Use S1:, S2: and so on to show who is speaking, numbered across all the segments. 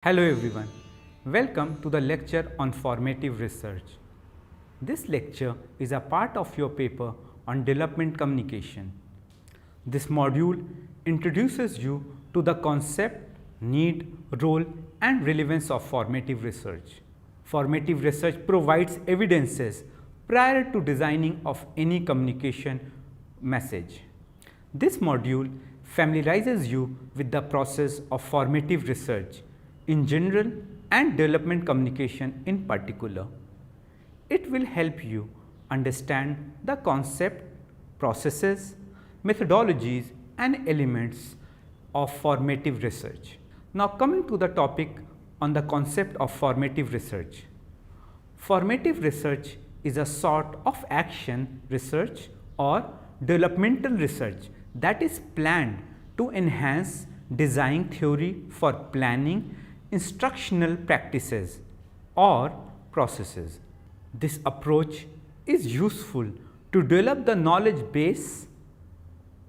S1: Hello everyone, welcome to the lecture on formative research. This lecture is a part of your paper on development communication. This module introduces you to the concept, need, role and relevance of formative research. Formative research provides evidences prior to designing of any communication message. This module familiarizes you with the process of formative research in general and development communication in particular. It will help you understand the concept, processes, methodologies and elements of formative research. Now coming to the topic on the concept of formative research. Formative research is a sort of action research or developmental research that is planned to enhance design theory for planning instructional practices or processes. This approach is useful to develop the knowledge base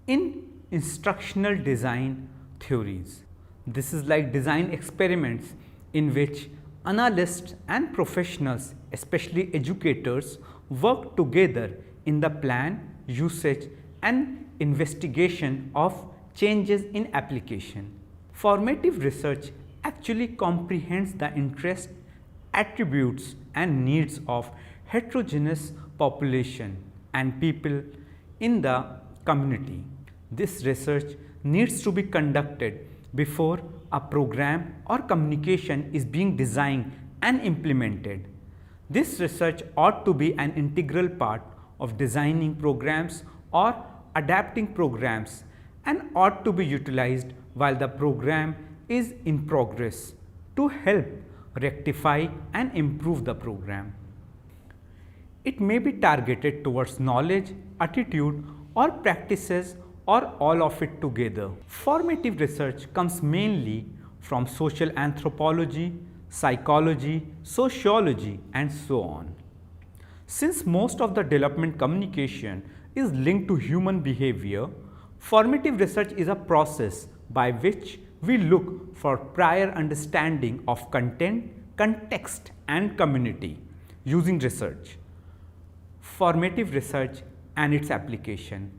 S1: in instructional design theories. This is like design experiments in which analysts and professionals, especially educators, work together in the plan, usage and investigation of changes in application. Formative research actually comprehends the interests, attributes and needs of heterogeneous population and people in the community. This research needs to be conducted before a program or communication is being designed and implemented. This research ought to be an integral part of designing programs or adapting programs and ought to be utilized while the program is in progress to help rectify and improve the program. It may be targeted towards knowledge, attitude or practices or all of it together. Formative research comes mainly from social anthropology, psychology, sociology and so on. Since most of the development communication is linked to human behavior, formative research is a process by which we look for prior understanding of content, context and community using research. Formative research and its application.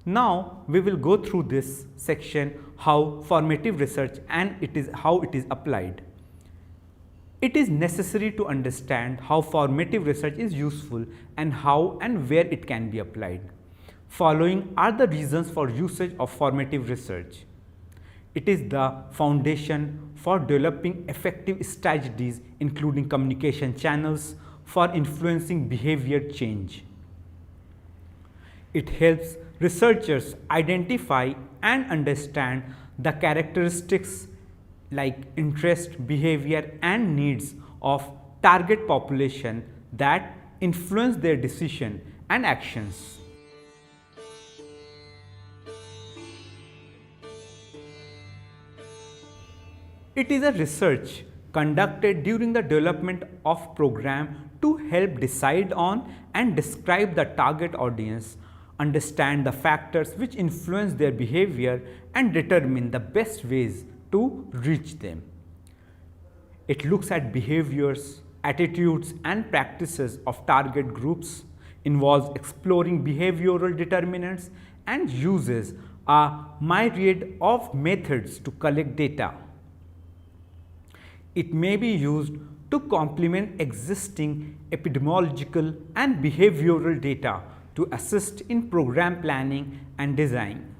S1: Now we will go through this section how formative research and how it is applied. It is necessary to understand how formative research is useful and how and where it can be applied. Following are the reasons for usage of formative research. It is the foundation for developing effective strategies including communication channels for influencing behavior change. It helps researchers identify and understand the characteristics like interest, behavior and needs of target population that influence their decision and actions. It is a research conducted during the development of program to help decide on and describe the target audience, understand the factors which influence their behavior and determine the best ways to reach them. It looks at behaviors, attitudes and practices of target groups, involves exploring behavioral determinants and uses a myriad of methods to collect data. It may be used to complement existing epidemiological and behavioral data to assist in program planning and design.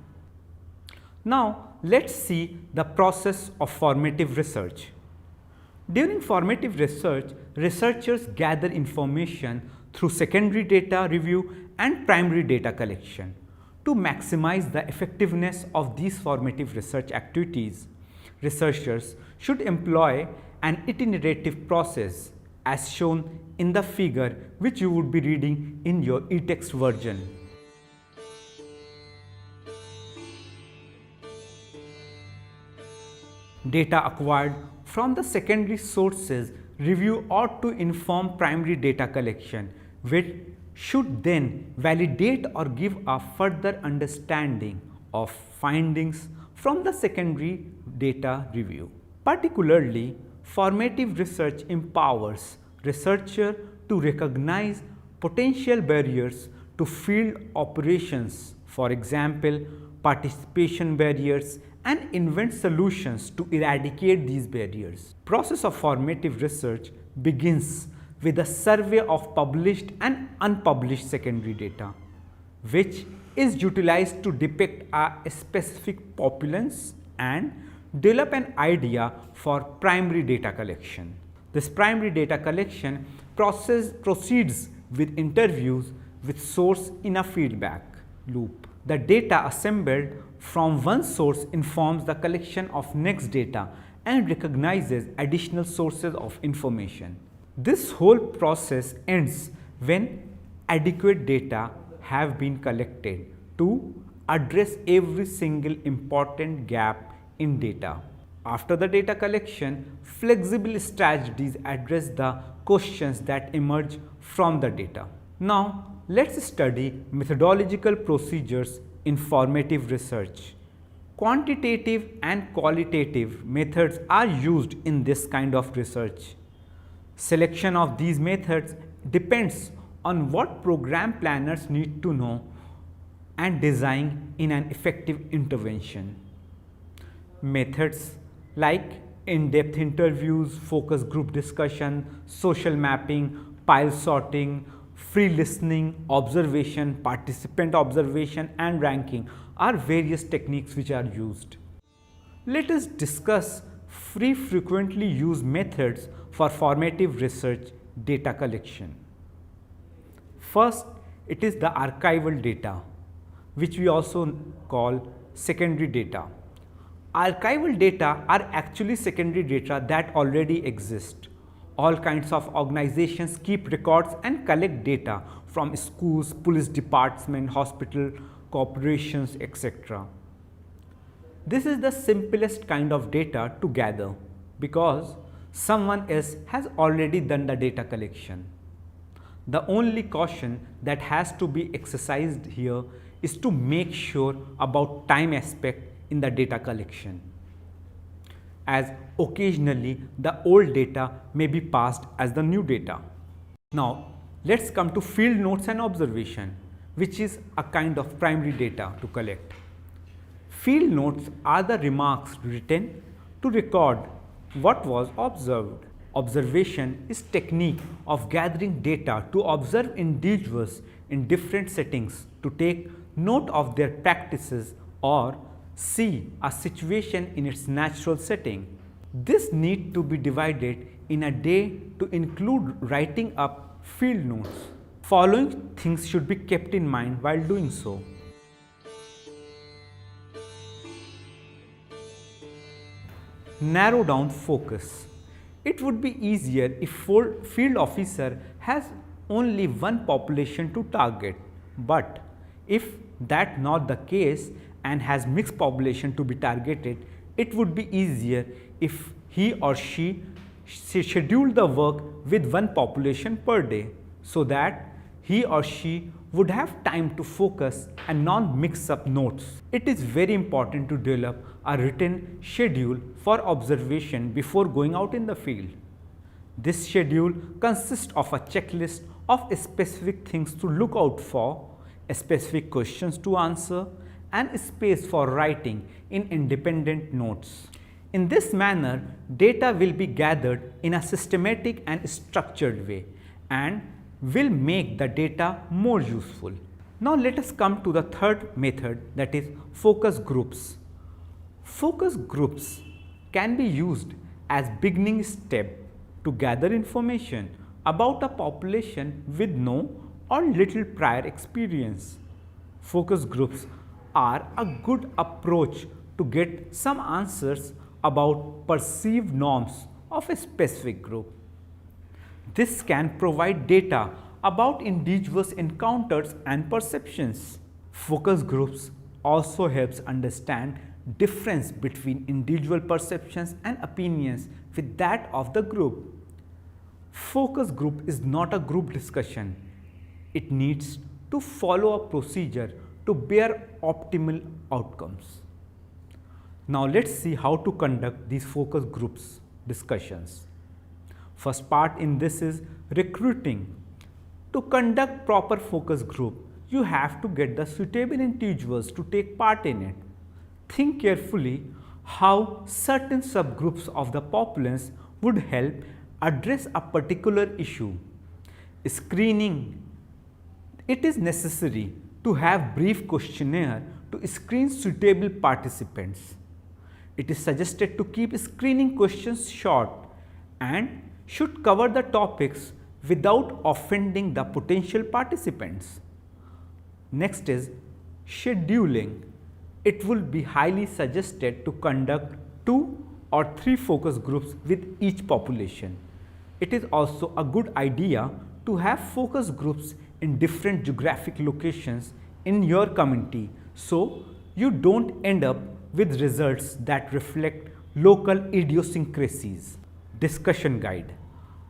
S1: Now let's see the process of formative research. During formative research, researchers gather information through secondary data review and primary data collection. To maximize the effectiveness of these formative research activities, researchers should employ an iterative process as shown in the figure which you would be reading in your e-text version. Data acquired from the secondary sources review ought to inform primary data collection, which should then validate or give a further understanding of findings from the secondary data review. Particularly, formative research empowers researchers to recognize potential barriers to field operations, for example, participation barriers, and invent solutions to eradicate these barriers. Process of formative research begins with a survey of published and unpublished secondary data, which is utilized to depict a specific populace and develop an idea for primary data collection. This primary data collection process proceeds with interviews with source in a feedback loop. The data assembled from one source informs the collection of next data and recognizes additional sources of information. This whole process ends when adequate data have been collected to address every single important gap in data. After the data collection, flexible strategies address the questions that emerge from the data. Now, let's study methodological procedures in formative research. Quantitative and qualitative methods are used in this kind of research. Selection of these methods depends on what program planners need to know and design in an effective intervention. Methods like in-depth interviews, focus group discussion, social mapping, pile sorting, free listening, observation, participant observation, and ranking are various techniques which are used. Let us discuss three frequently used methods for formative research data collection. First, it is the archival data, which we also call secondary data. Archival data are actually secondary data that already exist. All kinds of organizations keep records and collect data from schools, police department, hospital, corporations, etc. This is the simplest kind of data to gather because someone else has already done the data collection. The only caution that has to be exercised here is to make sure about time aspect in the data collection, as occasionally the old data may be passed as the new data. Now, let's come to field notes and observation, which is a kind of primary data to collect. Field notes are the remarks written to record what was observed. Observation is technique of gathering data to observe individuals in different settings to take note of their practices or see a situation in its natural setting. This need to be divided in a day to include writing up field notes. Following things should be kept in mind while doing so. Narrow down focus. It would be easier if field officer has only one population to target, but if that not the case and has mixed population to be targeted, it would be easier if he or she scheduled the work with one population per day so that he or she would have time to focus and not mix up notes. It is very important to develop a written schedule for observation before going out in the field. This schedule consists of a checklist of specific things to look out for, specific questions to answer, and space for writing in independent notes. In this manner, data will be gathered in a systematic and structured way and will make the data more useful. Now let us come to the third method, that is focus groups. Focus groups can be used as beginning step to gather information about a population with no or little prior experience. Focus groups are a good approach to get some answers about perceived norms of a specific group. This can provide data about individuals' encounters and perceptions. Focus groups also helps understand difference between individual perceptions and opinions with that of the group. Focus group is not a group discussion. It needs to follow a procedure to bear optimal outcomes. Now let's see how to conduct these focus groups. discussions. First part in this is recruiting. To conduct proper focus group, you have to get the suitable individuals to take part in it. Think carefully how certain subgroups of the populace would help address a particular issue. Screening. It is necessary to have brief questionnaire to screen suitable participants. It is suggested to keep screening questions short and should cover the topics without offending the potential participants. Next is scheduling. It will be highly suggested to conduct 2 or 3 focus groups with each population. It is also a good idea to have focus groups in different geographic locations in your community so you don't end up with results that reflect local idiosyncrasies. Discussion guide.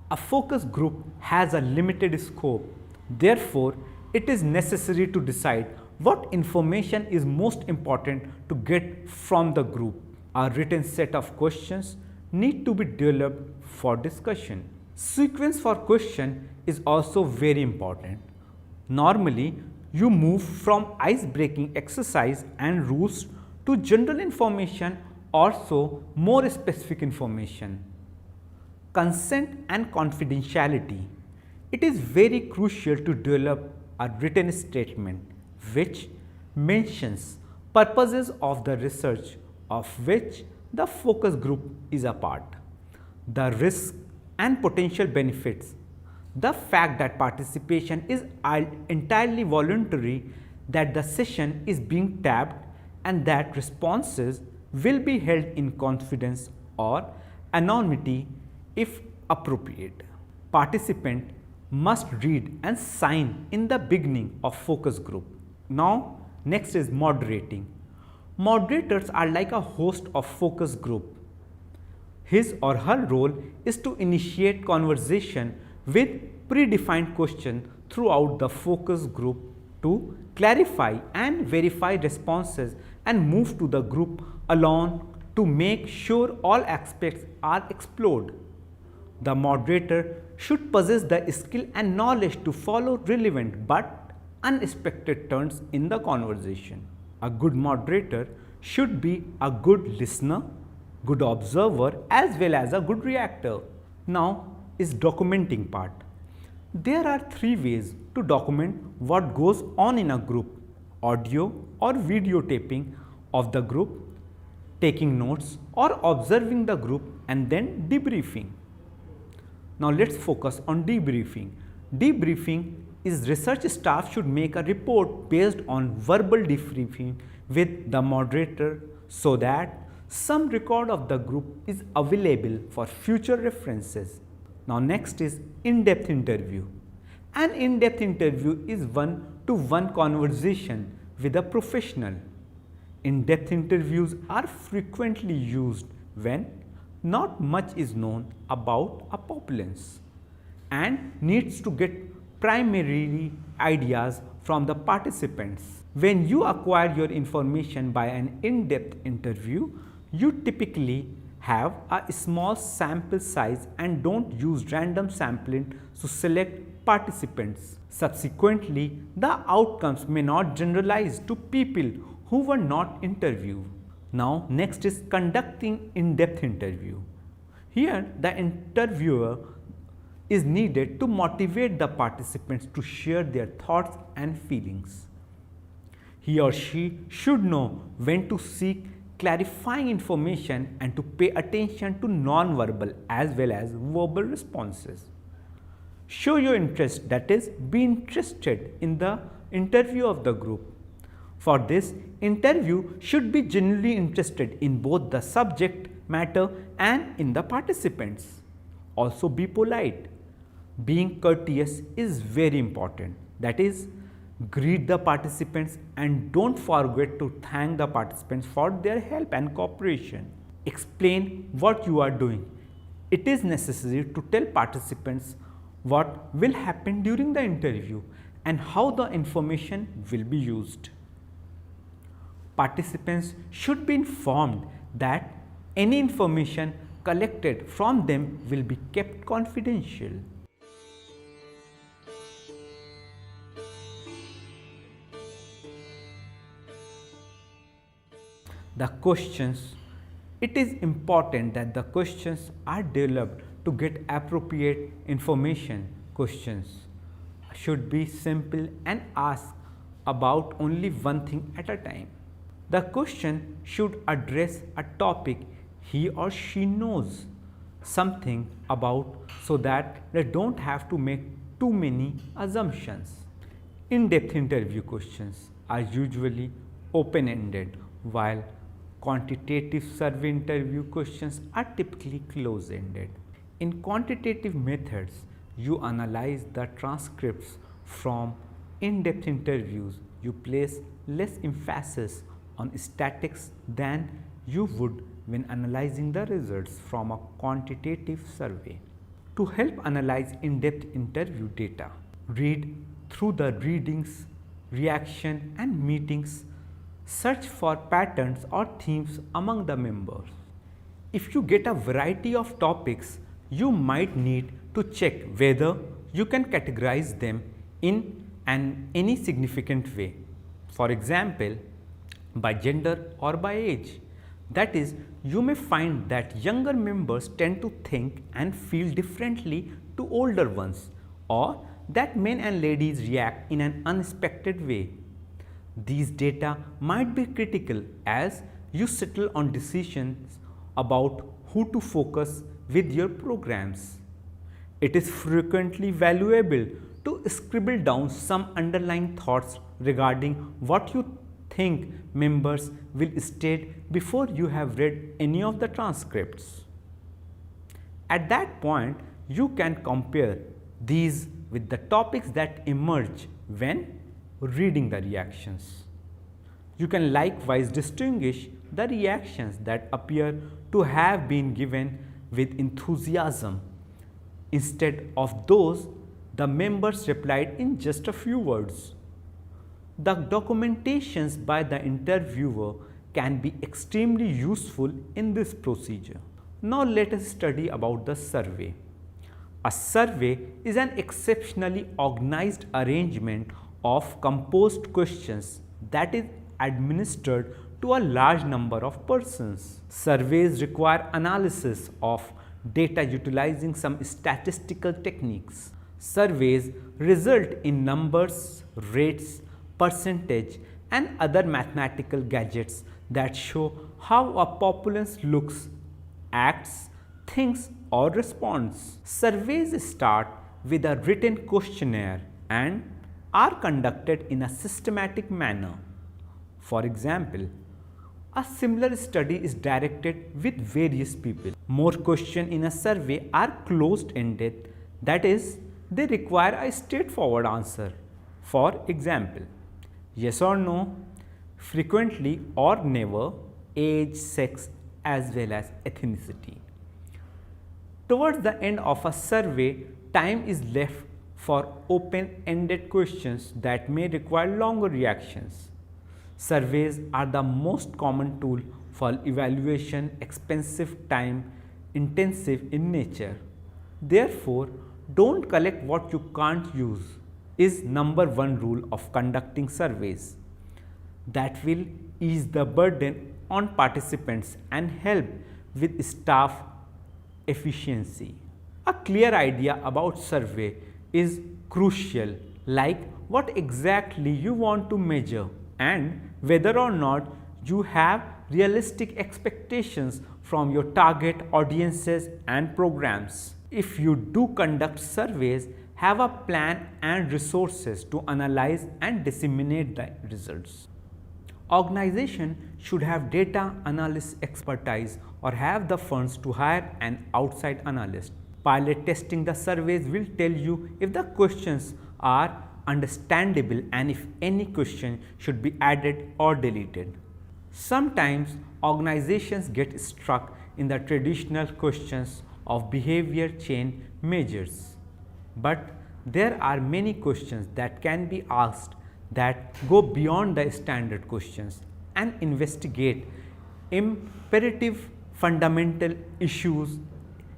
S1: A focus group has a limited scope. Therefore, it is necessary to decide what information is most important to get from the group. A written set of questions need to be developed for discussion. Sequence for question is also very important. Normally, you move from ice-breaking exercise and rules to general information, also more specific information. Consent and confidentiality. It is very crucial to develop a written statement which mentions purposes of the research of which the focus group is a part, the risks and potential benefits, the fact that participation is entirely voluntary, that the session is being tapped and that responses will be held in confidence or anonymity if appropriate. Participant must read and sign in the beginning of focus group. Now next is moderating. Moderators are like a host of focus group. His or her role is to initiate conversation with predefined questions throughout the focus group to clarify and verify responses and move to the group alone to make sure all aspects are explored. The moderator should possess the skill and knowledge to follow relevant but unexpected turns in the conversation. A good moderator should be a good listener, good observer as well as a good reactor. Now is documenting part. There are 3 ways to document what goes on in a group: audio or videotaping of the group, taking notes or observing the group and then debriefing. Now let's focus on debriefing. Debriefing is research staff should make a report based on verbal debriefing with the moderator so that some record of the group is available for future references. Now next is in-depth interview. An in-depth interview is one-to-one conversation with a professional. In-depth interviews are frequently used when not much is known about a populace and needs to get primary ideas from the participants. When you acquire your information by an in-depth interview, you typically have a small sample size and don't use random sampling to select participants. Subsequently, the outcomes may not generalize to people who were not interviewed. Now next is conducting in-depth interview. Here the interviewer is needed to motivate the participants to share their thoughts and feelings. He or she should know when to seek clarifying information and to pay attention to non-verbal as well as verbal responses. Show your interest, that is, be interested in the interview of the group. For this, interview should be genuinely interested in both the subject matter and in the participants. Also be polite. Being courteous is very important. That is, greet the participants and don't forget to thank the participants for their help and cooperation. Explain what you are doing. It is necessary to tell participants what will happen during the interview and how the information will be used. Participants should be informed that any information collected from them will be kept confidential. The questions. It is important that the questions are developed to get appropriate information. Questions should be simple and ask about only one thing at a time. The question should address a topic he or she knows something about so that they don't have to make too many assumptions. In-depth interview questions are usually open-ended, while quantitative survey interview questions are typically close-ended. In quantitative methods, you analyze the transcripts from in-depth interviews. You place less emphasis on statistics than you would when analyzing the results from a quantitative survey. To help analyze in-depth interview data, read through the readings, reaction and meetings. Search for patterns or themes among the members. If you get a variety of topics, you might need to check whether you can categorize them in any significant way. For example, by gender or by age. That is, you may find that younger members tend to think and feel differently to older ones, or that men and ladies react in an unexpected way. These data might be critical as you settle on decisions about who to focus with your programs. It is frequently valuable to scribble down some underlying thoughts regarding what you think members will state before you have read any of the transcripts. At that point, you can compare these with the topics that emerge when reading the reactions. You can likewise distinguish the reactions that appear to have been given with enthusiasm instead of those the members replied in just a few words. The documentations by the interviewer can be extremely useful in this procedure. Now let us study about the survey. A survey is an exceptionally organized arrangement of composed questions that is administered to a large number of persons. Surveys require analysis of data utilizing some statistical techniques. Surveys result in numbers, rates, percentage and other mathematical gadgets that show how a populace looks, acts, thinks or responds. Surveys start with a written questionnaire and are conducted in a systematic manner. For example, a similar study is directed with various people. More questions in a survey are closed-ended, that is, they require a straightforward answer. For example, yes or no, frequently or never, age, sex as well as ethnicity. Towards the end of a survey, time is left for open-ended questions that may require longer reactions. Surveys are the most common tool for evaluation, expensive, time intensive in nature. Therefore, don't collect what you can't use is number one rule of conducting surveys. That will ease the burden on participants and help with staff efficiency. A clear idea about survey is crucial, like what exactly you want to measure and whether or not you have realistic expectations from your target audiences and programs. If you do conduct surveys, have a plan and resources to analyze and disseminate the results. Organization should have data analysis expertise or have the funds to hire an outside analyst. Pilot testing the surveys will tell you if the questions are understandable and if any question should be added or deleted. Sometimes organizations get stuck in the traditional questions of behavior change measures, but there are many questions that can be asked that go beyond the standard questions and investigate imperative fundamental issues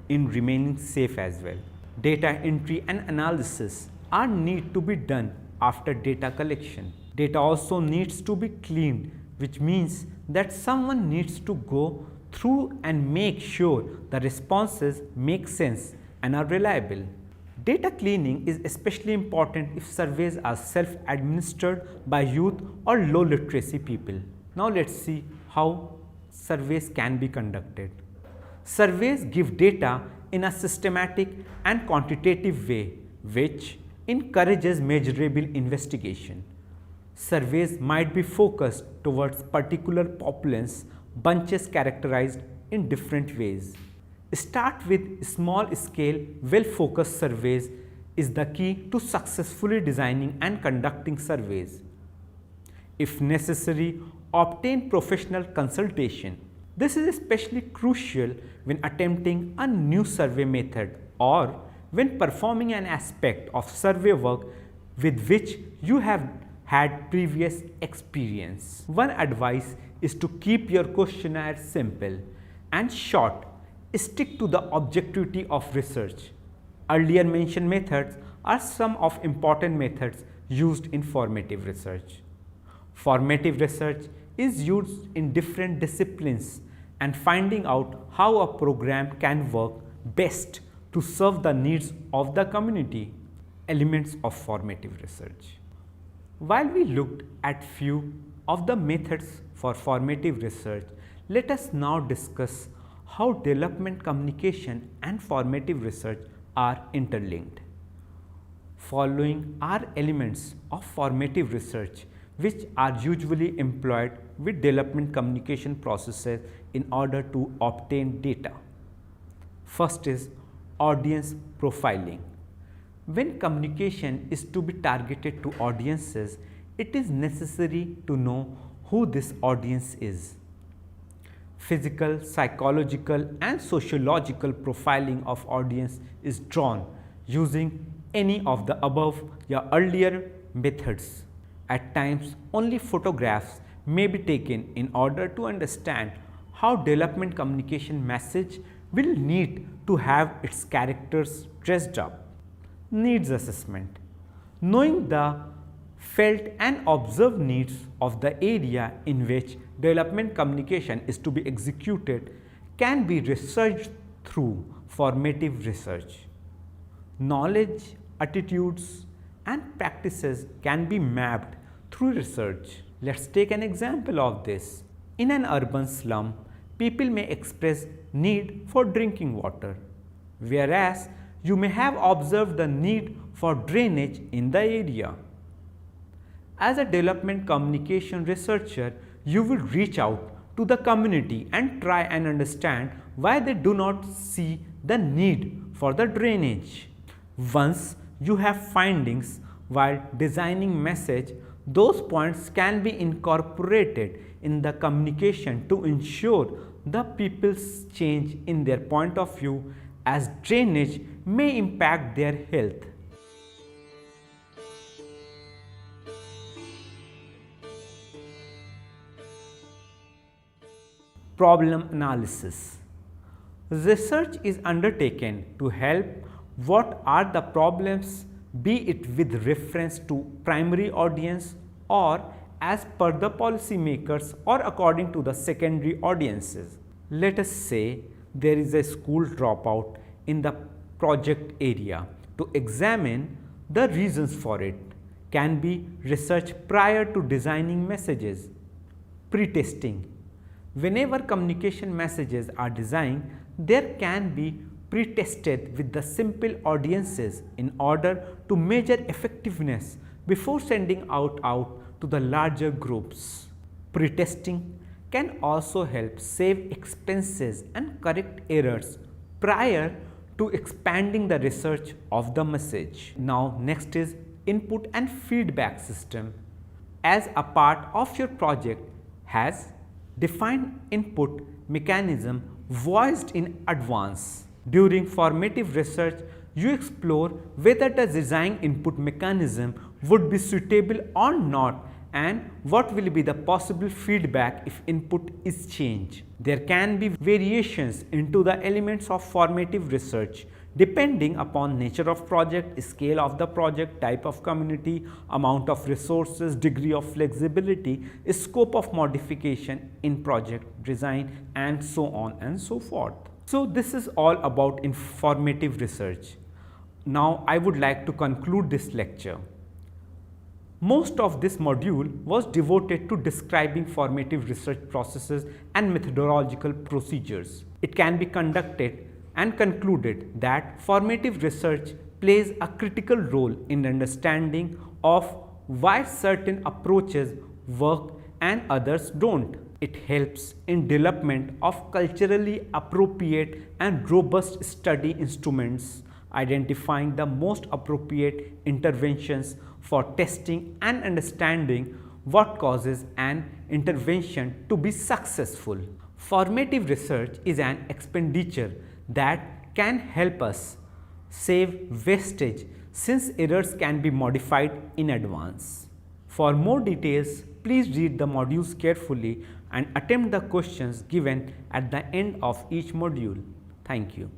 S1: in remaining safe as well. Data entry and analysis are need to be done after data collection. Data also needs to be cleaned, which means that someone needs to go through and make sure the responses make sense and are reliable. Data cleaning is especially important if surveys are self-administered by youth or low literacy people. Now let's see how surveys can be conducted. Surveys give data in a systematic and quantitative way, which encourages measurable investigation. Surveys might be focused towards particular populace bunches characterized in different ways. Start with small scale, well focused surveys is the key to successfully designing and conducting surveys. If necessary, obtain professional consultation. This is especially crucial when attempting a new survey method or when performing an aspect of survey work with which you have had previous experience. One advice is to keep your questionnaire simple and short. Stick to the objectivity of research. Earlier mentioned methods are some of important methods used in formative research. Formative research is used in different disciplines and finding out how a program can work best to serve the needs of the community. Elements of formative research. While we looked at few of the methods for formative research, let us now discuss how development communication and formative research are interlinked. Following are elements of formative research which are usually employed with development communication processes in order to obtain data. First is audience profiling. When communication is to be targeted to audiences, it is necessary to know who this audience is. Physical, psychological and sociological profiling of audience is drawn using any of the above or earlier methods. At times, only photographs may be taken in order to understand how development communication message will need to have its characters dressed up. Needs assessment. Knowing the felt and observed needs of the area in which development communication is to be executed can be researched through formative research. Knowledge, attitudes and practices can be mapped through research. Let's take an example of this. In an urban slum, people may express need for drinking water, whereas you may have observed the need for drainage in the area. As a development communication researcher, you will reach out to the community and try and understand why they do not see the need for the drainage. Once you have findings while designing message, those points can be incorporated in the communication to ensure the people's change in their point of view, as drainage may impact their health. Problem analysis. Research is undertaken to help what are the problems, be it with reference to primary audience or as per the policymakers or according to the secondary audiences. Let us say there is a school dropout in the project area. To examine the reasons for it can be researched prior to designing messages. Pre-testing. Whenever communication messages are designed, there can be pre-tested with the simple audiences in order to measure effectiveness before sending out to the larger groups. Pre-testing can also help save expenses and correct errors prior to expanding the research of the message. Now next is input and feedback system. As a part of your project has defined input mechanism voiced in advance. During formative research, you explore whether the design input mechanism would be suitable or not and what will be the possible feedback if input is changed. There can be variations into the elements of formative research depending upon nature of project, scale of the project, type of community, amount of resources, degree of flexibility, scope of modification in project design, and so on and so forth. So this is all about informative research. Now I would like to conclude this lecture. Most of this module was devoted to describing formative research processes and methodological procedures. It can be conducted and concluded that formative research plays a critical role in understanding of why certain approaches work and others don't. It helps in development of culturally appropriate and robust study instruments, identifying the most appropriate interventions for testing and understanding what causes an intervention to be successful. Formative research is an expenditure that can help us save wastage since errors can be modified in advance. For more details, please read the modules carefully and attempt the questions given at the end of each module. Thank you.